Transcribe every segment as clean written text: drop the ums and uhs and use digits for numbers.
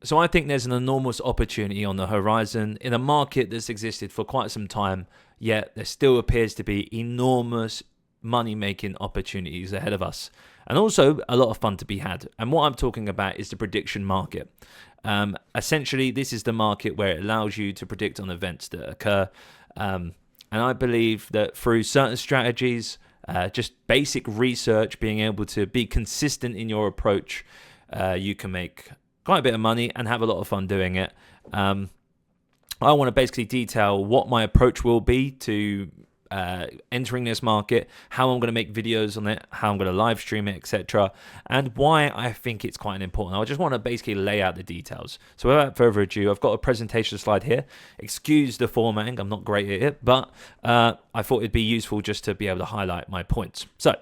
So I think there's an enormous opportunity on the horizon in a market that's existed for quite some time, yet there still appears to be enormous money-making opportunities ahead of us. And also a lot of fun to be had. And what I'm talking about is the prediction market. Essentially, this is the market where it allows you to predict on events that occur. And I believe that through certain strategies, just basic research, being able to be consistent in your approach, you can make quite a bit of money and have a lot of fun doing it. I want to basically detail what my approach will be to entering this market, how I'm going to make videos on it, how I'm going to live stream it, etc., and why I think it's quite important. I just want to basically lay out the details. So without further ado, I've got a presentation slide here. Excuse the formatting, I'm not great at it, but I thought it'd be useful just to be able to highlight my points. So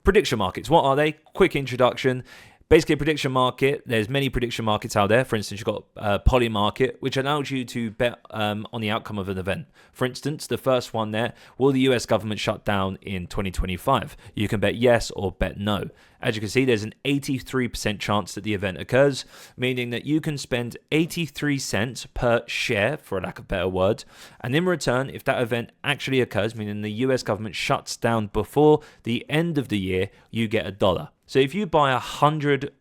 prediction markets, what are they? Quick introduction. Basically, a prediction market, there's many prediction markets out there. For instance, you've got PolyMarket, which allows you to bet on the outcome of an event. For instance, the first one there, will the US government shut down in 2025? You can bet yes or bet no. As you can see, there's an 83% chance that the event occurs, meaning that you can spend 83 cents per share, for a lack of a better word, and in return, if that event actually occurs, meaning the US government shuts down before the end of the year, you get $1. So if you buy 100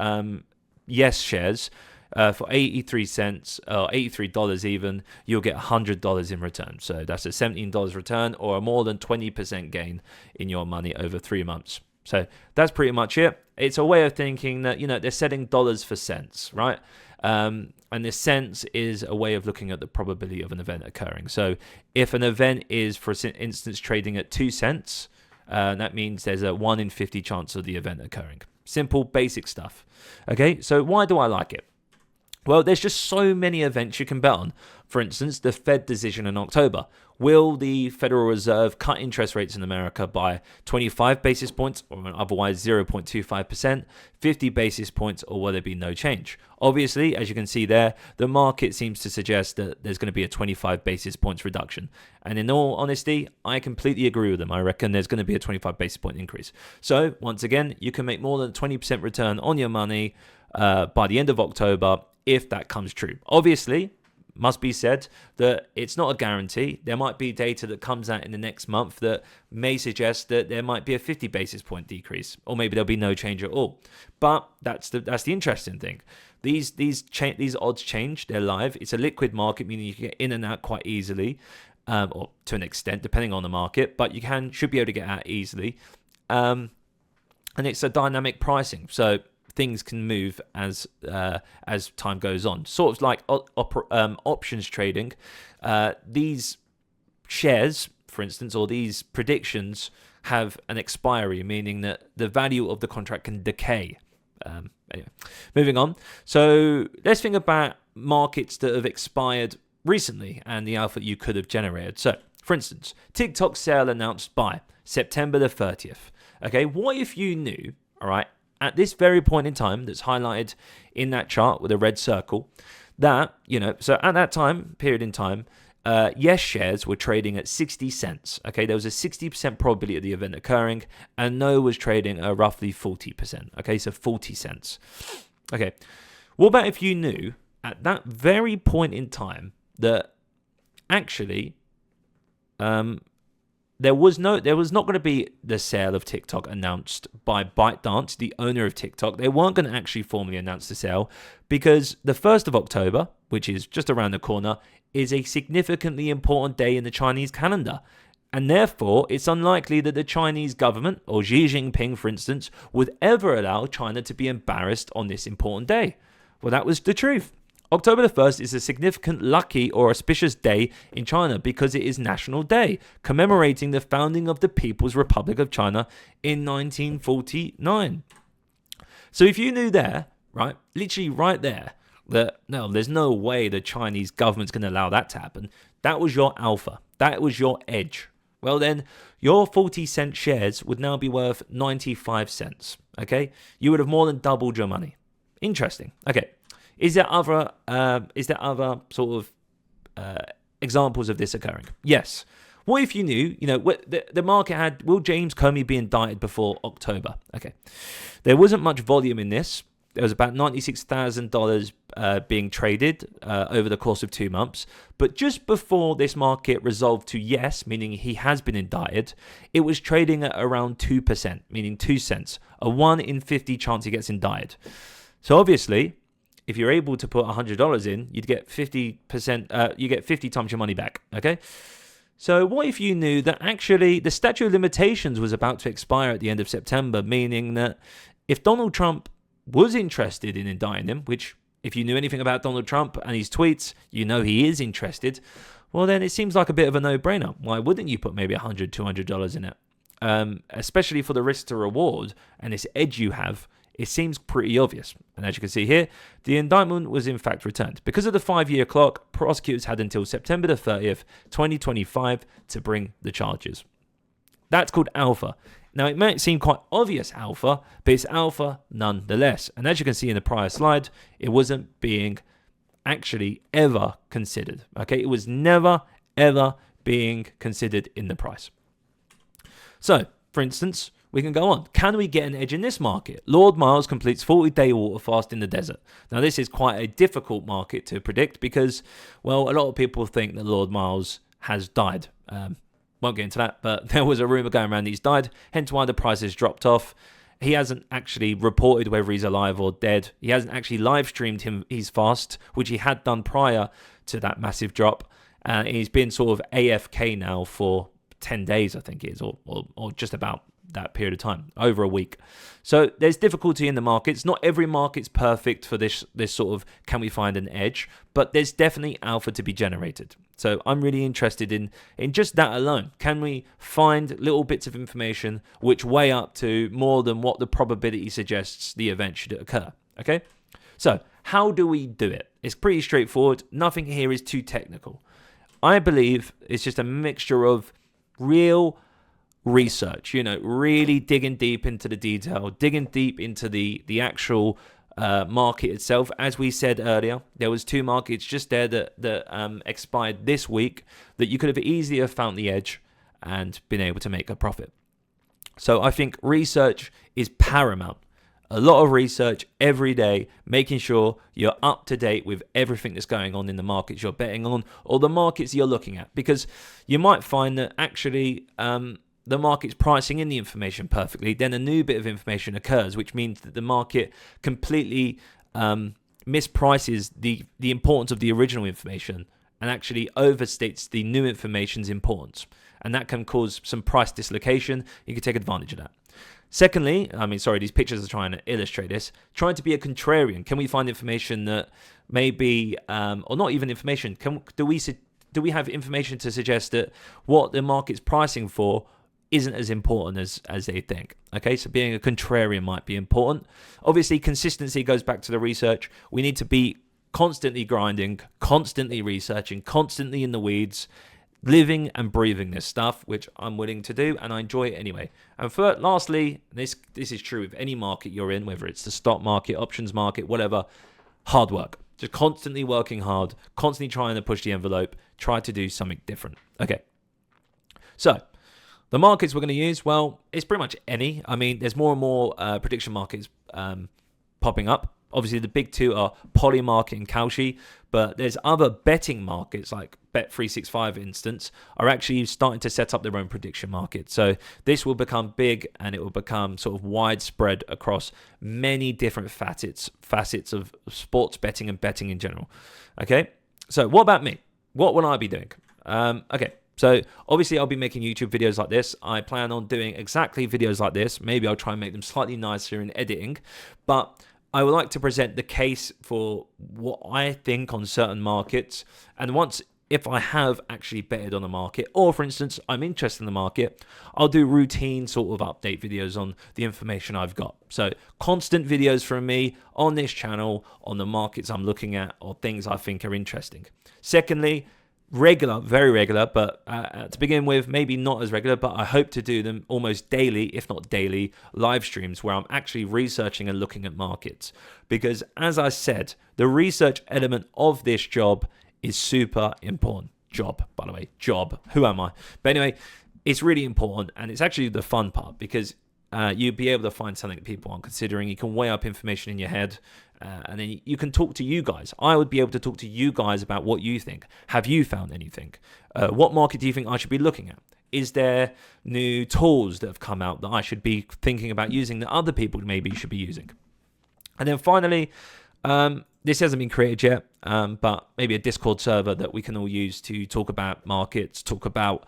yes shares for 83 cents or $83 even, you'll get $100 in return. So that's a $17 return or a more than 20% gain in your money over 3 months. So that's pretty much it. It's a way of thinking that, they're selling dollars for cents, right? And the cents is a way of looking at the probability of an event occurring. So if an event is, for instance, trading at 2 cents, that means there's a 1 in 50 chance of the event occurring. Simple, basic stuff. Okay, so why do I like it? Well, there's just so many events you can bet on. For instance, the Fed decision in October. Will the Federal Reserve cut interest rates in America by 25 basis points or otherwise 0.25%, 50 basis points, or will there be no change? Obviously, as you can see there, the market seems to suggest that there's going to be a 25 basis points reduction. And in all honesty, I completely agree with them. I reckon there's going to be a 25 basis point increase. So once again, you can make more than 20% return on your money by the end of October if that comes true. Obviously, must be said that it's not a guarantee. There might be data that comes out in the next month that may suggest that there might be a 50 basis point decrease, or maybe there'll be no change at all. But that's the interesting thing. These odds change. They're live. It's a liquid market, meaning you can get in and out quite easily, or to an extent, depending on the market. But you should be able to get out easily, and it's a dynamic pricing. So things can move as time goes on. Sort of like options trading. These shares, for instance, or these predictions have an expiry, meaning that the value of the contract can decay. Anyway, moving on. So let's think about markets that have expired recently and the alpha you could have generated. So, for instance, TikTok sale announced by September the 30th. Okay, what if you knew, all right, at this very point in time that's highlighted in that chart with a red circle, that, so at that period in time, yes shares were trading at 60 cents. Okay, there was a 60% probability of the event occurring, and no was trading at roughly 40%. Okay, so 40 cents. Okay, what about if you knew at that very point in time that actually there was not going to be the sale of TikTok announced by ByteDance, the owner of TikTok. They weren't going to actually formally announce the sale because the 1st of October, which is just around the corner, is a significantly important day in the Chinese calendar. And therefore, it's unlikely that the Chinese government, or Xi Jinping, for instance, would ever allow China to be embarrassed on this important day. Well, that was the truth. October the 1st is a significant lucky or auspicious day in China because it is National Day, commemorating the founding of the People's Republic of China in 1949. So if you knew there, right, literally right there, that no, there's no way the Chinese government's going to allow that to happen, that was your alpha, that was your edge. Well then, your 40-cent shares would now be worth 95 cents, okay? You would have more than doubled your money. Interesting. Okay. Is there other sort of examples of this occurring? Yes. What if you knew, the market had, will James Comey be indicted before October? Okay. There wasn't much volume in this, there was about $96,000 being traded over the course of 2 months. But just before this market resolved to yes, meaning he has been indicted, it was trading at around 2%, meaning 2 cents, a 1 in 50 chance he gets indicted. So obviously, if you're able to put $100 in, you'd get 50%. You get 50 times your money back. Okay. So what if you knew that actually the statute of limitations was about to expire at the end of September, meaning that if Donald Trump was interested in indicting him, which if you knew anything about Donald Trump and his tweets, you know he is interested, well then it seems like a bit of a no-brainer. Why wouldn't you put maybe $100, $200 in it? Especially for the risk to reward and this edge you have, it seems pretty obvious. And as you can see here, the indictment was in fact returned. Because of the 5-year clock, prosecutors had until September the 30th, 2025 to bring the charges. That's called alpha. Now, it might seem quite obvious alpha, but it's alpha nonetheless. And as you can see in the prior slide, it wasn't being actually ever considered. Okay, it was never, ever being considered in the price. So, for instance, we can go on. Can we get an edge in this market? Lord Miles completes 40-day water fast in the desert. Now, this is quite a difficult market to predict because, well, a lot of people think that Lord Miles has died. Won't get into that, but there was a rumor going around that he's died, hence why the price has dropped off. He hasn't actually reported whether he's alive or dead. He hasn't actually live streamed his fast, which he had done prior to that massive drop. He's been sort of AFK now for 10 days, I think it is, or just about that period of time, over a week. So there's difficulty in the markets. Not every market's perfect for this sort of can we find an edge, but there's definitely alpha to be generated. So I'm really interested in just that alone. Can we find little bits of information which weigh up to more than what the probability suggests the event should occur? Okay, so how do we do it? It's pretty straightforward. Nothing here is too technical. I believe it's just a mixture of real research, really digging deep into the detail, digging deep into the actual market itself. As we said earlier, there was 2 markets just there that expired this week that you could have easily have found the edge and been able to make a profit. So I think research is paramount. A lot of research every day, making sure you're up to date with everything that's going on in the markets you're betting on or the markets you're looking at, because you might find that actually the market's pricing in the information perfectly, then a new bit of information occurs, which means that the market completely misprices the importance of the original information and actually overstates the new information's importance. And that can cause some price dislocation. You can take advantage of that. Secondly, these pictures are trying to illustrate this, trying to be a contrarian. Can we find information that maybe, or not even information, do we have information to suggest that what the market's pricing for isn't as important as they think? Okay, so being a contrarian might be important. Obviously, consistency goes back to the research. We need to be constantly grinding, constantly researching, constantly in the weeds, living and breathing this stuff, which I'm willing to do, and I enjoy it anyway. And lastly, this is true with any market you're in, whether it's the stock market, options market, whatever, hard work. Just constantly working hard, constantly trying to push the envelope, try to do something different. Okay, so the markets we're going to use, well, it's pretty much any. There's more and more prediction markets popping up. Obviously, the big 2 are PolyMarket and Kalshi, but there's other betting markets like Bet365, instance, are actually starting to set up their own prediction market. So this will become big and it will become sort of widespread across many different facets of sports betting and betting in general. Okay, so what about me? What will I be doing? Okay. So obviously I'll be making YouTube videos like this. I plan on doing exactly videos like this. Maybe I'll try and make them slightly nicer in editing, but I would like to present the case for what I think on certain markets. And if I have actually betted on a market, or for instance, I'm interested in the market, I'll do routine sort of update videos on the information I've got. So constant videos from me on this channel on the markets I'm looking at or things I think are interesting. Secondly, very regular, but to begin with, maybe not as regular, but I hope to do them almost daily, if not daily, live streams where I'm actually researching and looking at markets. Because as I said, the research element of this job is super important. Job, by the way, job. Who am I? But anyway, it's really important, and it's actually the fun part, because you'll be able to find something that people aren't considering. You can weigh up information in your head, and then you can talk to you guys. I would be able to talk to you guys about what you think. Have you found anything? What market do you think I should be looking at? Is there new tools that have come out that I should be thinking about using that other people maybe should be using? And then finally, this hasn't been created yet, but maybe a Discord server that we can all use to talk about markets, talk about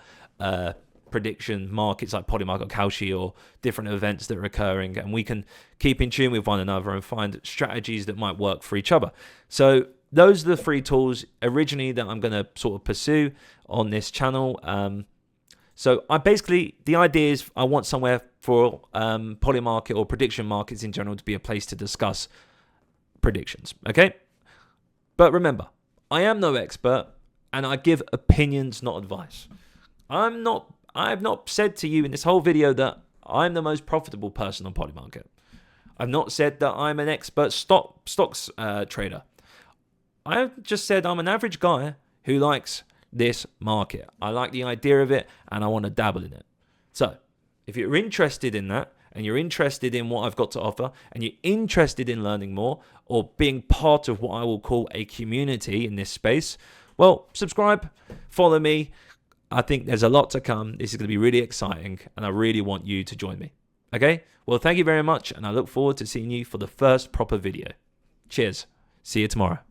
prediction markets like PolyMarket and Kalshi, or different events that are occurring, and we can keep in tune with one another and find strategies that might work for each other. So those are the 3 tools originally that I'm going to sort of pursue on this channel. So the idea is I want somewhere for PolyMarket or prediction markets in general to be a place to discuss predictions, okay? But remember, I am no expert, and I give opinions, not advice. I have not said to you in this whole video that I'm the most profitable person on PolyMarket. I've not said that I'm an expert stocks trader. I have just said I'm an average guy who likes this market. I like the idea of it, and I want to dabble in it. So if you're interested in that, and you're interested in what I've got to offer, and you're interested in learning more or being part of what I will call a community in this space, well, subscribe, follow me. I think there's a lot to come. This is going to be really exciting, and I really want you to join me. Okay? Well, thank you very much, and I look forward to seeing you for the first proper video. Cheers. See you tomorrow.